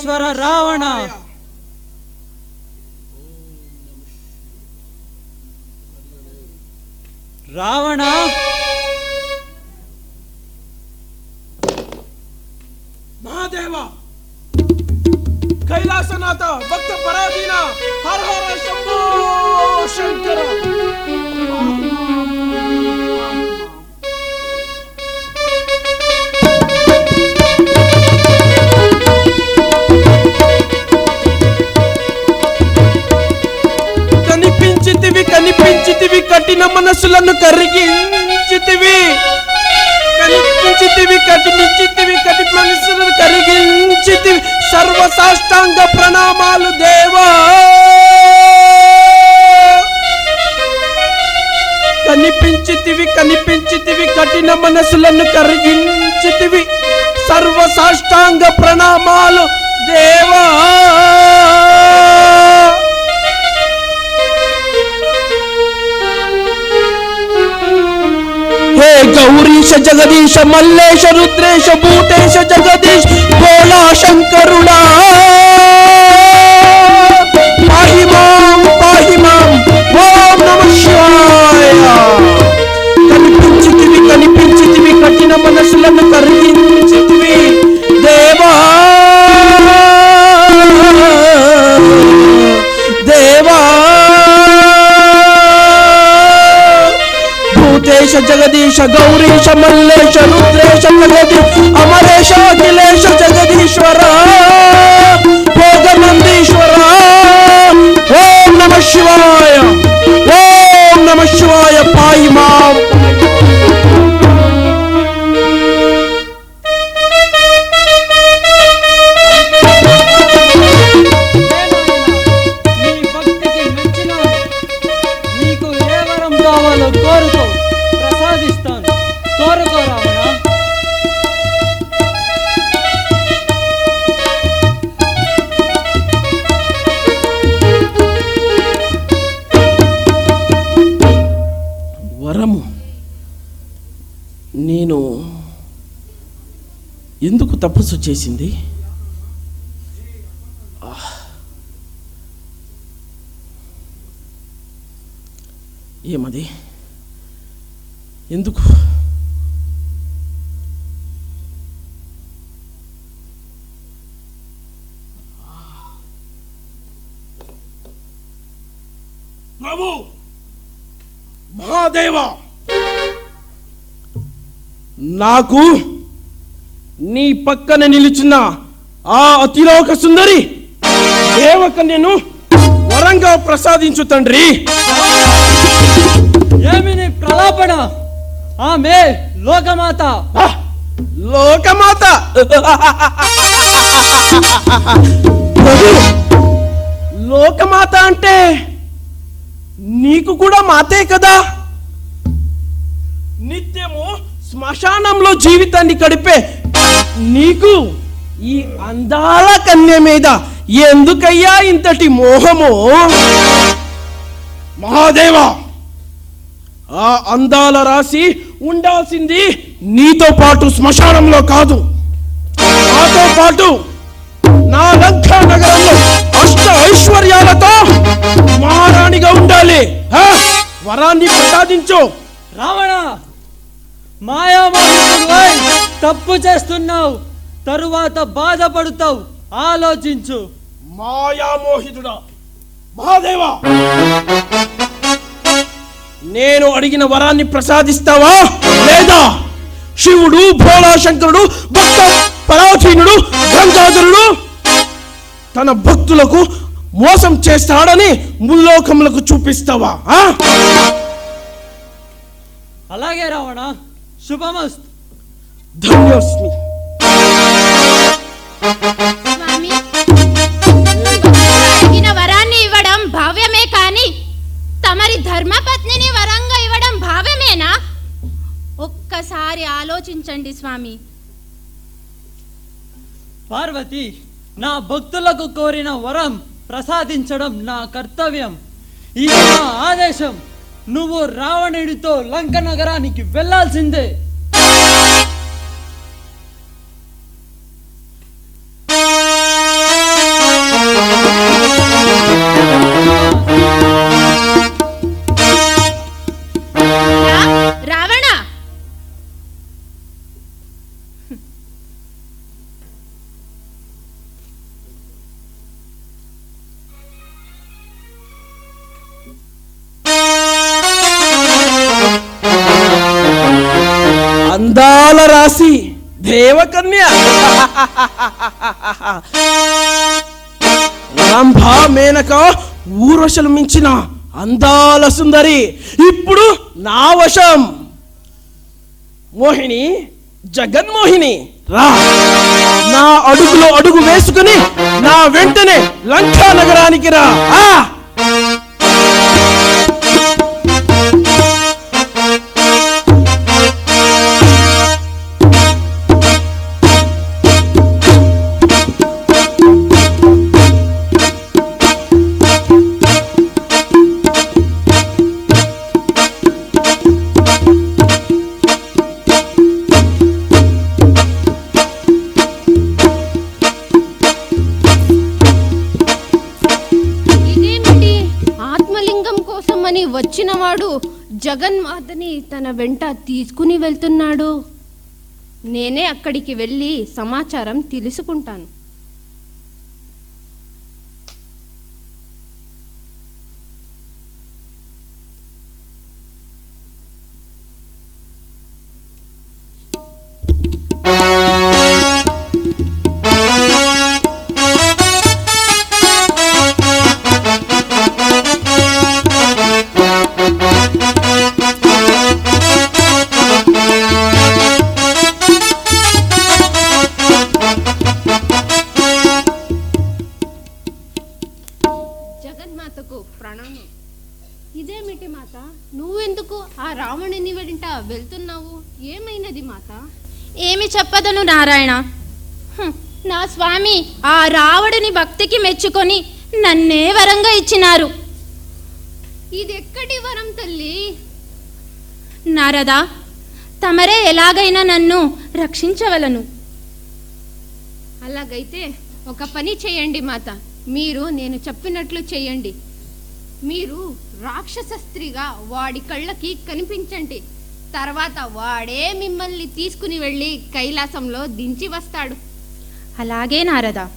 ఈశ్వర రావణ. రావణ, మహాదేవ, కైలాసనాథ, భక్త పరాధీన, హర హర శంభో శంకర. కనిపించితివి, కఠిన మనసులను కరిగించితివి. కనిపించితివి, కఠిన మనసులను కరిగించితివి. సర్వ సాష్టాంగ ప్రణామాలు దేవా. కనిపించితివి, కఠిన మనసులను కరిగించితివి. సర్వ సాష్టాంగ ప్రణామాలు దేవా. हे गौरीश जगदीश मल्लेश रुद्रेश भूतेश जगदीश भोला शंकरुणा पाहि मां ओम नमः शिवाय. కనిపించితివి కఠిన మనసులను కరిగించితివి దేవా. भूतेश जगदीश गौरीश मल्लेश रुद्रेश जगदीश अमरेश अखिलेश जगदीश्वर भोगनंदीश्वर. ओम नमः शिवाय, ओम नमः शिवाय. पाहि मां. వరము నేను ఎందుకు తపస్సు చేసింది? ఏమది? ఎందుకు? ప్రభు మహాదేవ, నాకు నీ పక్కన నిలిచిన ఆ అతిలోక సుందరి దేవకన్యను వరంగా ప్రసాదించు తండ్రి. ఏమి నీ ప్రలాపన? ఆమె లోకమాత. లోకమాత? లోకమాత అంటే నీకు కూడా మాతే కదా. నిత్యము శ్మశానంలో జీవితాన్ని గడిపే నీకు ఈ అందాల కన్య మీద ఎందుకయ్యా ఇంతటి మోహము? మహాదేవ, ఆ అందాల రాశి ఉండాల్సింది నీతో పాటు శ్మశానంలో కాదు, నాతో పాటు నా లంకా నగరంలో అష్ట ఐశ్వర్యాలతో మహారాణిగా ఉండాలి. వరాన్ని ప్రసాదించు. రావణ, మాయామోహితుడివై తప్పు చేస్తున్నావు, తరువాత బాధపడుతావు. ఆలోచించు. మాయామోహితుడా? మహాదేవ, నేను అడిగిన వరాన్ని ప్రసాదిస్తావా లేదా? శివుడు, భోళా శంకరుడు, భక్త పరాధీనుడు గంగాధరుడు తన భక్తులకు మోసం చేస్తాడని ముల్లోకములకు చూపిస్తావా? అలాగే రావణ, శుభమస్తు. ధన్యోస్మి. స్వామి, అడిగిన వరాన్ని ఇవ్వడం భావ్యమే, కానీ తమరి ధర్మపత్నిని వరంగా ఇవ్వడం భావ్యమేనా? ఒక్కసారి ఆలోచించండి స్వామి. పార్వతి, నా భక్తులకు కోరిన వరం ప్రసాదించడం నా కర్తవ్యం. ఇది నా ఆదేశం. నువ్వు రావణుడితో లంక నగరానికి వెళ్ళాల్సిందే. దేవకన్య రంభ మేనక ఊర్వశలు మించిన అందాల సుందరి ఇప్పుడు నా వశం. మోహిని, జగన్మోహిని, రా, నా అడుగులో అడుగు వేసుకుని నా వెంటనే లంకా నగరానికి రా. వచ్చినవాడు జగన్మాతని తన వెంట తీసుకుని వెళ్తున్నాడు. నేనే అక్కడికి వెళ్ళి సమాచారం తెలుసుకుంటాను. ప్రణామం. ఇదేమిటి మాత, నువ్వెందుకు ఆ రావణుని వెంట వెళ్తున్నావు? ఏమైనది మాత? ఏమి చెప్పదను నారాయణ. నా స్వామి ఆ రావణుని భక్తికి మెచ్చుకొని నన్నే వరంగా ఇచ్చినారు. ఇదెక్కడి వరం తల్లి? నారదా, తమరే ఎలాగైనా నన్ను రక్షించవలను. అలాగైతే ఒక పని చేయండి మాత, మీరు నేను చెప్పినట్లు చేయండి. మీరు రాక్షస స్త్రీగా వాడి కళ్ళకి కనిపించండి. తర్వాత వాడే మిమ్మల్ని తీసుకుని వెళ్ళి కైలాసంలో దించి వస్తాడు. అలాగే నారదా.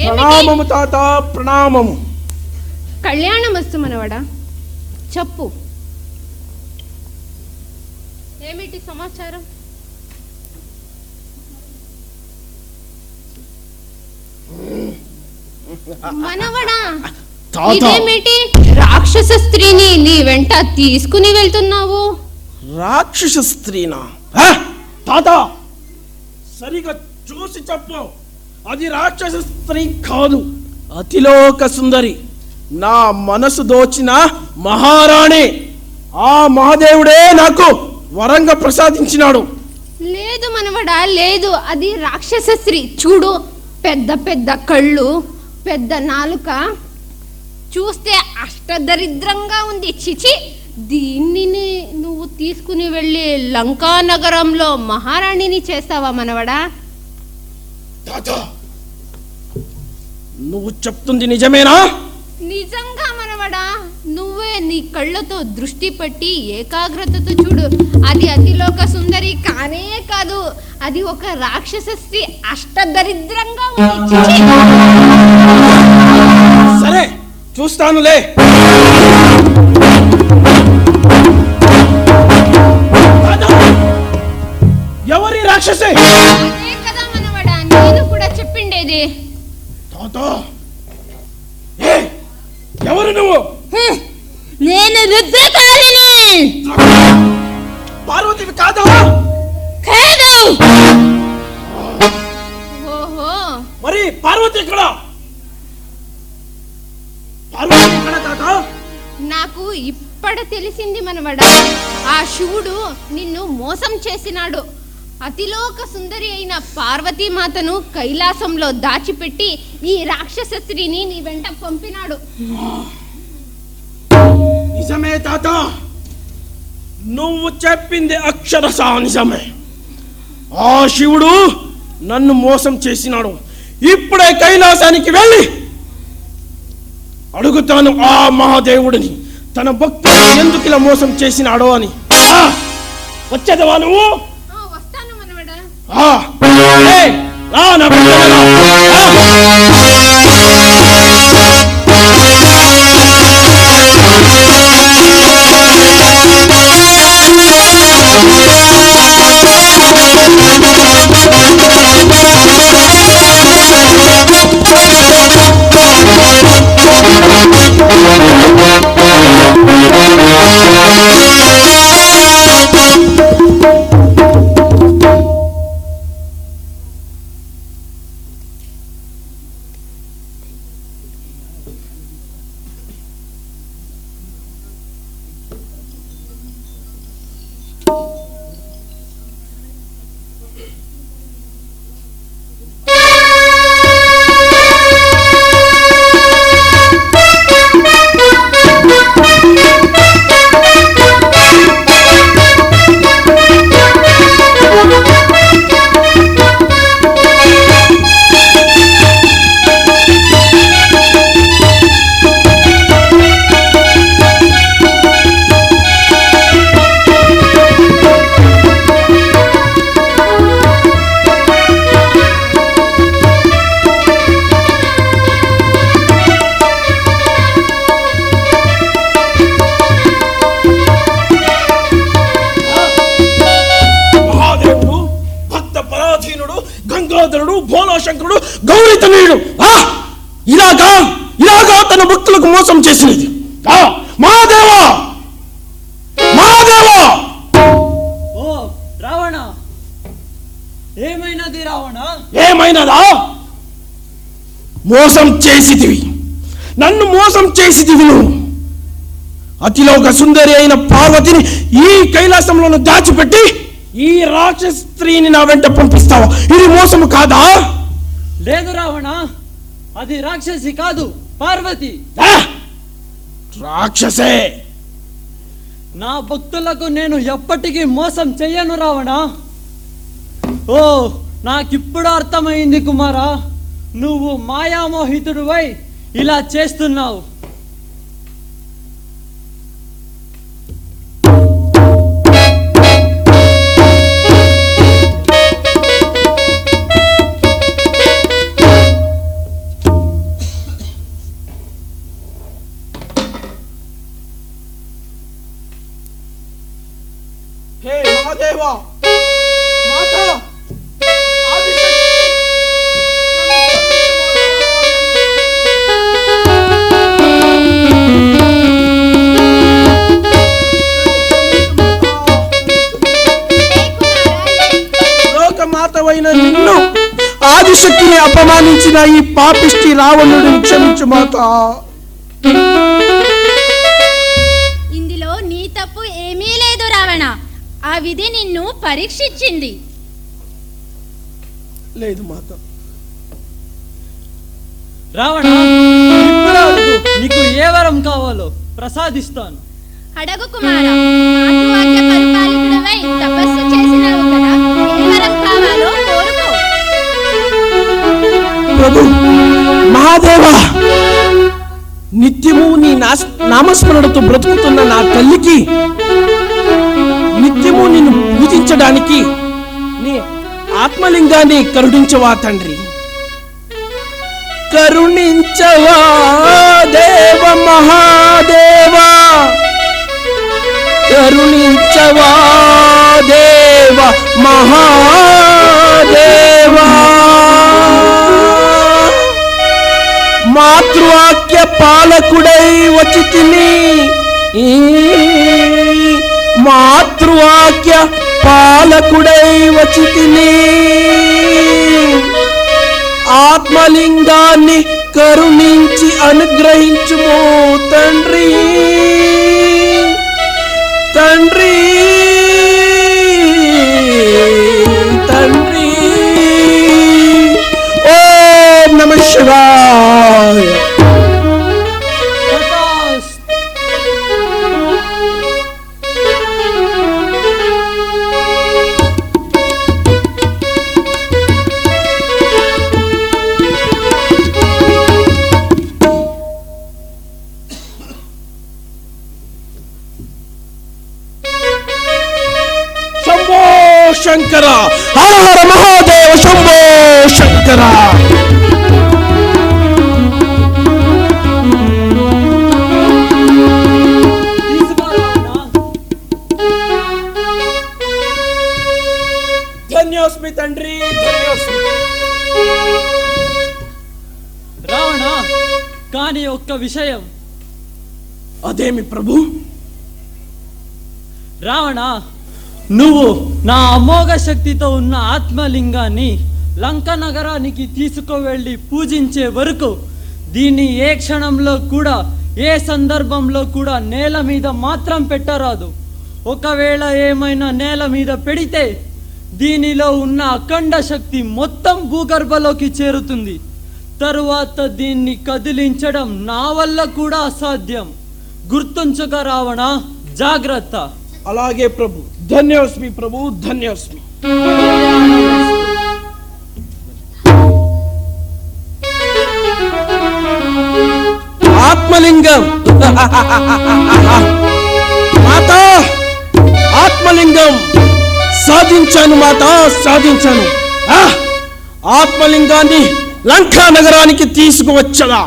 ప్రణామము తాత, ప్రణామము. కళ్యాణమస్తు మనవడా, చెప్పు, ఏమిటి సమాచారం? మనవడా, ఇదేమిటి రాక్షస స్త్రీని నీ వెంట తీసుకుని వెళ్తున్నావు? రాక్షస స్త్రీనా? తాత, సరిగా చూసి చెప్పు. అది రాక్షస స్త్రీ కాదు, అతిలోక సుందరి, నా మనసు దోచిన మహారాణి. ఆ మహాదేవుడే నాకు వరంగా ప్రసాదించినాడు. లేదు మనవడా, లేదు, అది రాక్షస స్త్రీ. చూడు, పెద్ద పెద్ద కళ్ళు, పెద్ద నాలుక, చూస్తే అష్టదరిద్రంగా ఉంది. చిచి, దీన్ని నువ్వు తీసుకుని వెళ్ళి లంకా నగరంలో మహారాణిని చేస్తావా మనవడా? తాత, నువ్వు చెప్తుంది నిజమేనా? నిజంగా మనవడా, నువ్వే నీ కళ్ళతో దృష్టి పట్టి ఏకాగ్రతతో చూడు. అది అతిలోక సుందరి కానే కాదు, అది ఒక రాక్షస స్త్రీ. అష్టదరిద్రంగా ఉంది. చిచి. సరే, చూస్తానులే. ఎవరి రాక్షసే? అదే కదా మనవడా, నేను కూడా చెప్పిండేది. తాత, ఎవరు నువ్వు? నేను రుద్రకాళిని. పార్వతివి కాదా? కాదు. ఓహో, మరి పార్వతి ఎక్కడ? పార్వతి ఎక్కడ తాత? నాకు ఇప్పట తెలిసింది మనవడా. ఆ శివుడు నిన్ను మోసం చేసినాడు. అతిలోక సుందరి అయిన పార్వతీమాతను కైలాసంలో దాచిపెట్టి ఈ రాక్షస స్త్రీని నీ వెంట పంపినాడు. నిజమే తాత, నువ్వు చెప్పింది అక్షరశా నిజమే. ఆ శివుడు నన్ను మోసం చేసినాడు. ఇప్పుడే కైలాసానికి వెళ్ళి అడుగుతాను ఆ మహాదేవుడిని, తన భక్తుడు ఎందుకు ఇలా మోసం చేసినాడో అని. వచ్చేదవా నువ్వు? వస్తాను మనవడా. ఏయ్, రా నా భక్తుడరా. గంగాధరుడు, భోలాశంకరుడు, గౌరీతనయుడు ఇలాగా తన భక్తులకు మోసం చేసినది. మహాదేవా, మహాదేవా! ఓ రావణ, ఏమైనది రావణ? ఏమైనదా? మోసం చేసిదివి, నన్ను మోసం చేసిదివి నువ్వు. అతిలోక సుందరి అయిన పార్వతిని ఈ కైలాసంలో దాచిపెట్టి ఈ రాక్షస స్త్రీని నా వెంట పంపిస్తావా? ఇది మోసము కాదా? లేదు రావణ, అది రాక్షసి కాదు, పార్వతి. రాక్షసే. నా భక్తులకు నేను ఎప్పటికీ మోసం చెయ్యను రావణ. ఓ, నాకిప్పుడు అర్థమైంది కుమారా, నువ్వు మాయామోహితుడివై ఇలా చేస్తున్నావు. హే మహాదేవా, మాతా, లోకమాతవైన నిన్ను ఆదిశక్తి ధర్మాన్ని అపమానించిన ఈ పాపిష్టి రావణుడిని క్షమించు మాత. ఇందులో నీ తప్పు ఏమీ లేదు రావణ. ఆ విధి నిన్ను పరీక్షించింది. లేదు మాత. రావణ, ఇప్పుడు అడుగు, నీకు ఏ వరం కావాలో ప్రసాదిస్తాను. అడగు కుమార. మాతృవాక్య పరిపాలికుడవై తపస్సు చేసినావు కదా, ఏ వరం కావాలో కోరుకో. ప్రభు మహాదేవ, నిత్యము నీ నామస్మరణతో బ్రతుకుతున్న నా తల్లికి నిత్యము నిన్ను పూజించడానికి నీ ఆత్మలింగాన్ని కరుణించవా తండ్రి. కరుణించవా దేవ మహాదేవా, కరుణించవా దేవ మహాదేవా. మాతృవాక్య పాలకుడై వచ్చి తిని, మాతృవాక్య పాలకుడై వచ్చి తిని, ఆత్మలింగాన్ని కరుణించి అనుగ్రహించుమో తండ్రి. తండ్రి తండ్రి. ఓం నమః శివాయ. శంకర హర హర మహాదేవ శంభో శంకర. ధన్యోస్మి తండ్రి, ధన్యోస్మి. రావణ, కానీ ఒక్క విషయం. అదేమి ప్రభు? రావణ, నువ్వు నా అమోఘ శక్తితో ఉన్న ఆత్మలింగాన్ని లంక నగరానికి తీసుకువెళ్ళి పూజించే వరకు దీన్ని ఏ క్షణంలో కూడా, ఏ సందర్భంలో కూడా నేల మీద మాత్రం పెట్టరాదు. ఒకవేళ ఏమైనా నేల మీద పెడితే దీనిలో ఉన్న అఖండ శక్తి మొత్తం భూగర్భలోకి చేరుతుంది. తరువాత దీన్ని కదిలించడం నా వల్ల కూడా అసాధ్యం. గుర్తుంచుక రావణ, జాగ్రత్త. అలాగే ప్రభు. ధన్యోస్మి ప్రభు, ధన్యోస్మి. ఆత్మలింగం మాత, ఆత్మలింగం సాధించాను మాత, సాధించాను. ఆత్మలింగాన్ని లంకా నగరానికి తీసుకువచ్చగా